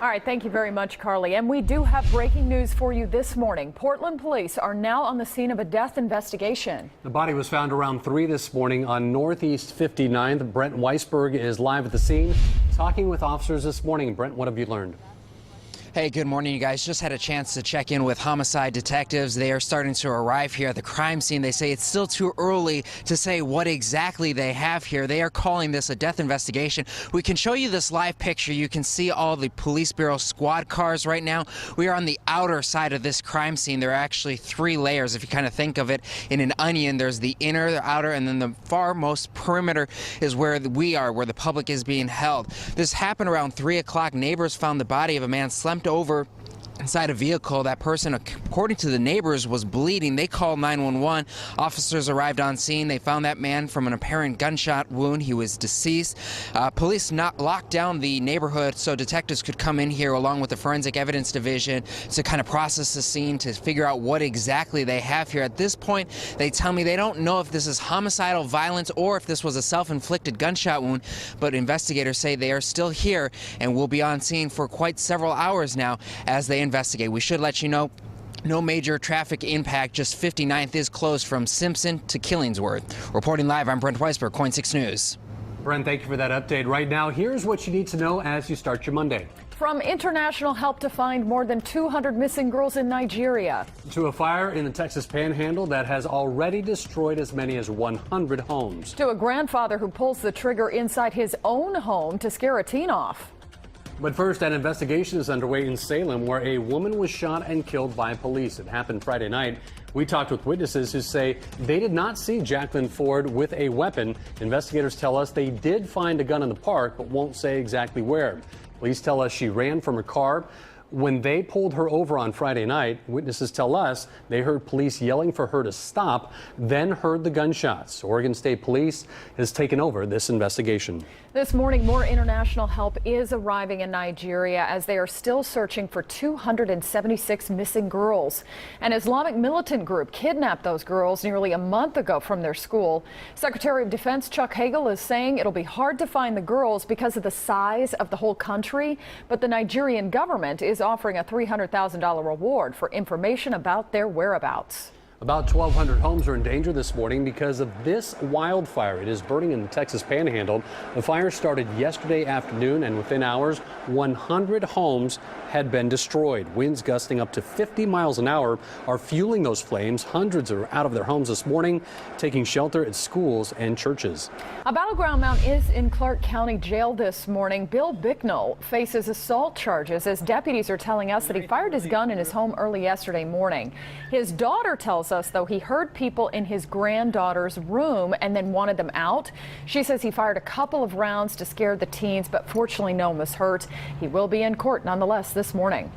All right, thank you very much, Carly. And we do have breaking news for you this morning. Portland police are now on the scene of a death investigation. The body was found around 3 this morning on Northeast 59th. Brent Weisberg is live at the scene, talking with officers this morning. Brent, what have you learned? Hey, good morning, you guys. Just had a chance to check in with homicide detectives. They are starting to arrive here at the crime scene. They say it's still too early to say what exactly they have here. They are calling this a death investigation. We can show you this live picture. You can see all the police bureau squad cars right now. We are on the outer side of this crime scene. There are actually 3 layers. If you kind of think of it in an onion, there's the inner, the outer, and then the farmost perimeter is where we are, where the public is being held. This happened around 3 o'clock. Neighbors found the body of a man slumped over inside a vehicle. That person, according to the neighbors, was bleeding. They called 911. Officers arrived on scene. They found that man from an apparent gunshot wound. He was deceased. Police locked down the neighborhood so detectives could come in here along with the forensic evidence division to kind of process the scene to figure out what exactly they have here. At this point, they tell me they don't know if this is homicidal violence or if this was a self-inflicted gunshot wound, but investigators say they are still here and will be on scene for quite several hours now as they investigate. We should let you know no major traffic impact, just 59th is closed from Simpson to Killingsworth. Reporting live, I'm Brent Weisberg, KOIN 6 News. Brent, thank you for that update. Right now, here's what you need to know as you start your Monday. From international help to find more than 200 missing girls in Nigeria. To a fire in the Texas Panhandle that has already destroyed as many as 100 homes. To a grandfather who pulls the trigger inside his own home to scare a teen off. But first, an investigation is underway in Salem where a woman was shot and killed by police. It happened Friday night. We talked with witnesses who say they did not see Jacqueline Ford with a weapon. Investigators tell us they did find a gun in the park, but won't say exactly where. Police tell us she ran from her car. When they pulled her over on Friday night, witnesses tell us they heard police yelling for her to stop, then heard the gunshots. Oregon State Police has taken over this investigation. This morning, more international help is arriving in Nigeria as they are still searching for 276 missing girls. An Islamic militant group kidnapped those girls nearly a month ago from their school. Secretary of Defense Chuck Hagel is saying it'll be hard to find the girls because of the size of the whole country, but the Nigerian government is offering a $300,000 reward for information about their whereabouts. About 1,200 homes are in danger this morning because of this wildfire. It is burning in the Texas Panhandle. The fire started yesterday afternoon, and within hours, 100 homes had been destroyed. Winds gusting up to 50 miles an hour are fueling those flames. Hundreds are out of their homes this morning, taking shelter at schools and churches. A battleground mount is in Clark County Jail this morning. Bill Bicknell faces assault charges as deputies are telling us that he fired his gun in his home early yesterday morning. His daughter tells us, though, he heard people in his granddaughter's room and then wanted them out. She says he fired a couple of rounds to scare the teens, but fortunately no one was hurt. He will be in court nonetheless this morning.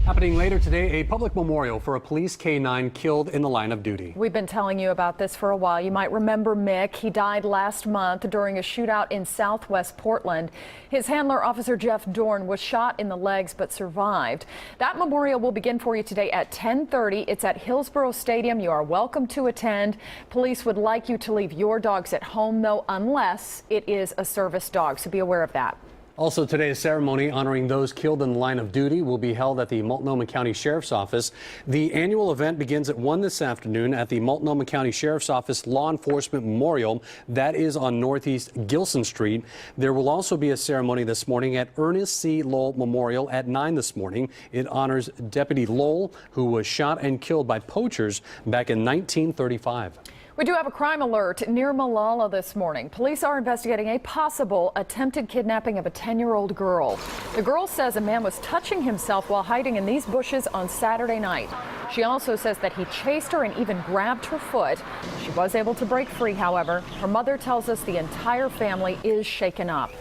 Happening later today, a public memorial for a police K-9 killed in the line of duty. We've been telling you about this for a while. You might remember Mick. He died last month during a shootout in southwest Portland. His handler, Officer Jeff Dorn, was shot in the legs but survived. That memorial will begin for you today at 10:30. It's at Hillsborough Stadium. You are welcome to attend. Police would like you to leave your dogs at home, though, unless it is a service dog, so be aware of that. Also today, a ceremony honoring those killed in the line of duty will be held at the Multnomah County Sheriff's Office. The annual event begins at 1 this afternoon at the Multnomah County Sheriff's Office Law Enforcement Memorial. That is on Northeast Gilson Street. There will also be a ceremony this morning at Ernest C. Lowell Memorial at 9 this morning. It honors Deputy Lowell, who was shot and killed by poachers back in 1935. We do have a crime alert near Malala this morning. Police are investigating a possible attempted kidnapping of a 10-year-old girl. The girl says a man was touching himself while hiding in these bushes on Saturday night. She also says that he chased her and even grabbed her foot. She was able to break free, however. Her mother tells us the entire family is shaken up.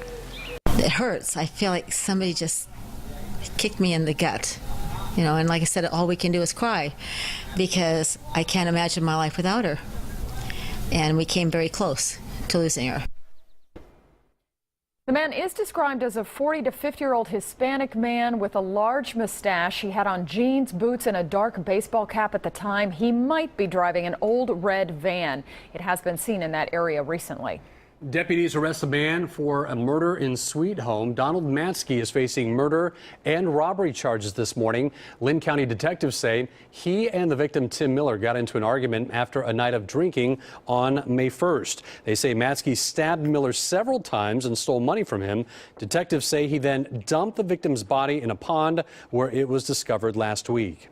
It hurts. I feel like somebody just kicked me in the gut. You know, and like I said, all we can do is cry because I can't imagine my life without her. And we came very close to losing her. The man is described as a 40 to 50-year-old Hispanic man with a large mustache. He had on jeans, boots, and a dark baseball cap at the time. He might be driving an old red van. It has been seen in that area recently. Deputies arrest a man for a murder in Sweet Home. Donald Matsky is facing murder and robbery charges this morning. Lynn County detectives say he and the victim, Tim Miller, got into an argument after a night of drinking on May 1st. They say Matsky stabbed Miller several times and stole money from him. Detectives say he then dumped the victim's body in a pond where it was discovered last week.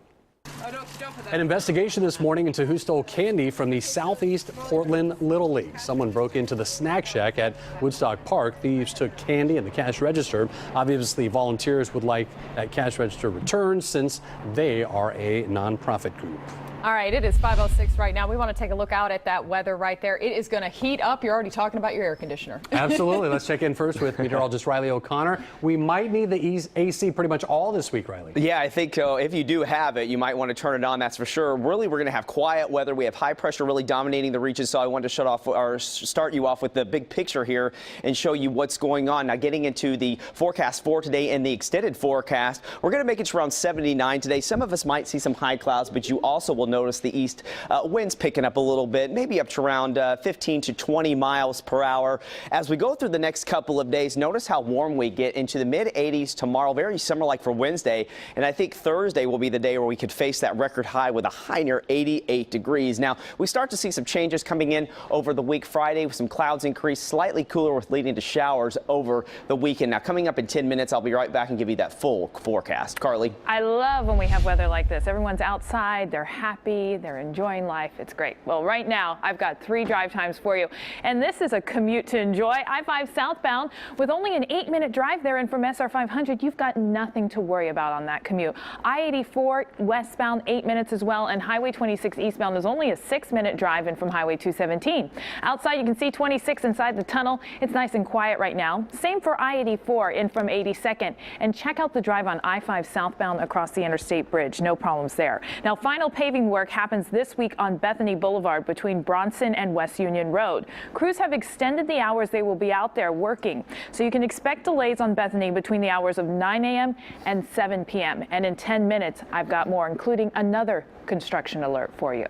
An investigation this morning into who stole candy from the Southeast Portland Little League. Someone broke into the snack shack at Woodstock Park. Thieves took candy and the cash register. Obviously, volunteers would like that cash register returned since they are a nonprofit group. All right, it is 5:06 right now. We want to take a look out at that weather right there. It is going to heat up. You're already talking about your air conditioner. Absolutely. Let's check in first with meteorologist Riley O'Connor. We might need the AC pretty much all this week, Riley. Yeah, I think if you do have it, you might want to turn it on. That's for sure. Really, we're going to have quiet weather. We have high pressure really dominating the region, so I wanted to start you off with the big picture here and show you what's going on. Now, getting into the forecast for today and the extended forecast, we're going to make it to around 79 today. Some of us might see some high clouds, but you also will notice the east winds picking up a little bit, maybe up to around 15 to 20 miles per hour. As we go through the next couple of days, notice how warm we get into the mid 80s tomorrow, very similar like for Wednesday. And I think Thursday will be the day where we could face that record high with a high near 88 degrees. Now, we start to see some changes coming in over the week. Friday with some clouds increase, slightly cooler with leading to showers over the weekend. Now, coming up in 10 minutes, I'll be right back and give you that full forecast. Carly. I love when we have weather like this. Everyone's outside, they're happy, they're enjoying life. It's great. Well, right now, I've got 3 drive times for you. And this is a commute to enjoy. I-5 southbound with only an 8-minute drive there, and from SR 500, you've got nothing to worry about on that commute. I-84 westbound, 8 minutes as well, and Highway 26 eastbound is only a 6-minute drive in from Highway 217. Outside, you can see 26 inside the tunnel. It's nice and quiet right now. Same for I-84 in from 82nd. And check out the drive on I-5 southbound across the Interstate Bridge. No problems there. Now, final paving work happens this week on Bethany Boulevard between Bronson and West Union Road. Crews have extended the hours they will be out there working, so you can expect delays on Bethany between the hours of 9 a.m. and 7 p.m. And in 10 minutes, I've got more, including another construction alert for you.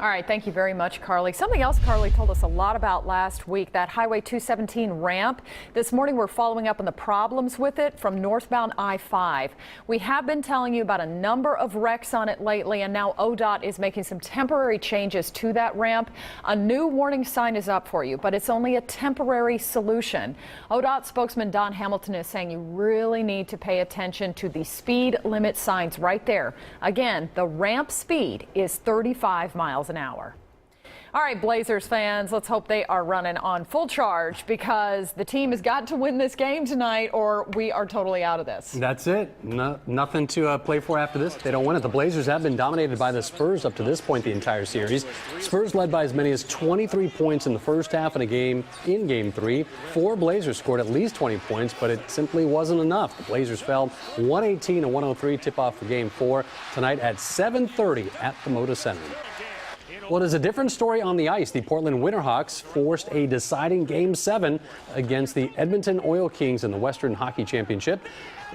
All right, thank you very much, Carly. Something else Carly told us a lot about last week, that Highway 217 ramp. This morning, we're following up on the problems with it from northbound I-5. We have been telling you about a number of wrecks on it lately, and now ODOT is making some temporary changes to that ramp. A new warning sign is up for you, but it's only a temporary solution. ODOT spokesman Don Hamilton is saying you really need to pay attention to the speed limit signs right there. Again, the ramp speed is 35 miles an hour. All right, Blazers fans, let's hope they are running on full charge, because the team has got to win this game tonight or we are totally out of this. That's it. Nothing to play for after this. They don't win it. The Blazers have been dominated by the Spurs up to this point the entire series. Spurs led by as many as 23 points in the first half in Game 3. 4 Blazers scored at least 20 points, but it simply wasn't enough. The Blazers fell 118-103. Tip-off for Game 4 tonight at 7:30 at the Moda Center. Well, there's a different story on the ice. The Portland Winterhawks forced a deciding Game 7 against the Edmonton Oil Kings in the Western Hockey Championship.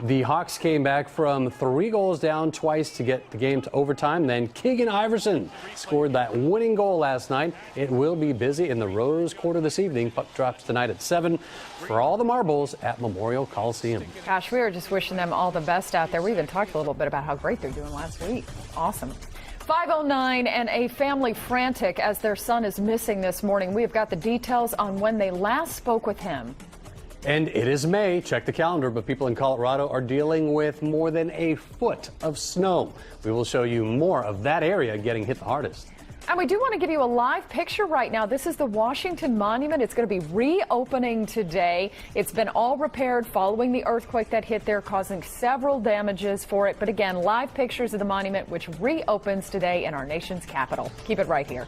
The Hawks came back from 3 goals down twice to get the game to overtime. Then Keegan Iverson scored that winning goal last night. It will be busy in the Rose Quarter this evening. Puck drops tonight at 7 for all the marbles at Memorial Coliseum. Gosh, we are just wishing them all the best out there. We even talked a little bit about how great they're doing last week. Awesome. 5:09 and a family frantic as their son is missing this morning. We have got the details on when they last spoke with him. And it is May, check the calendar, but people in Colorado are dealing with more than a foot of snow. We will show you more of that area getting hit the hardest. And we do want to give you a live picture right now. This is the Washington Monument. It's going to be reopening today. It's been all repaired following the earthquake that hit there, causing several damages for it. But again, live pictures of the monument, which reopens today in our nation's capital. Keep it right here.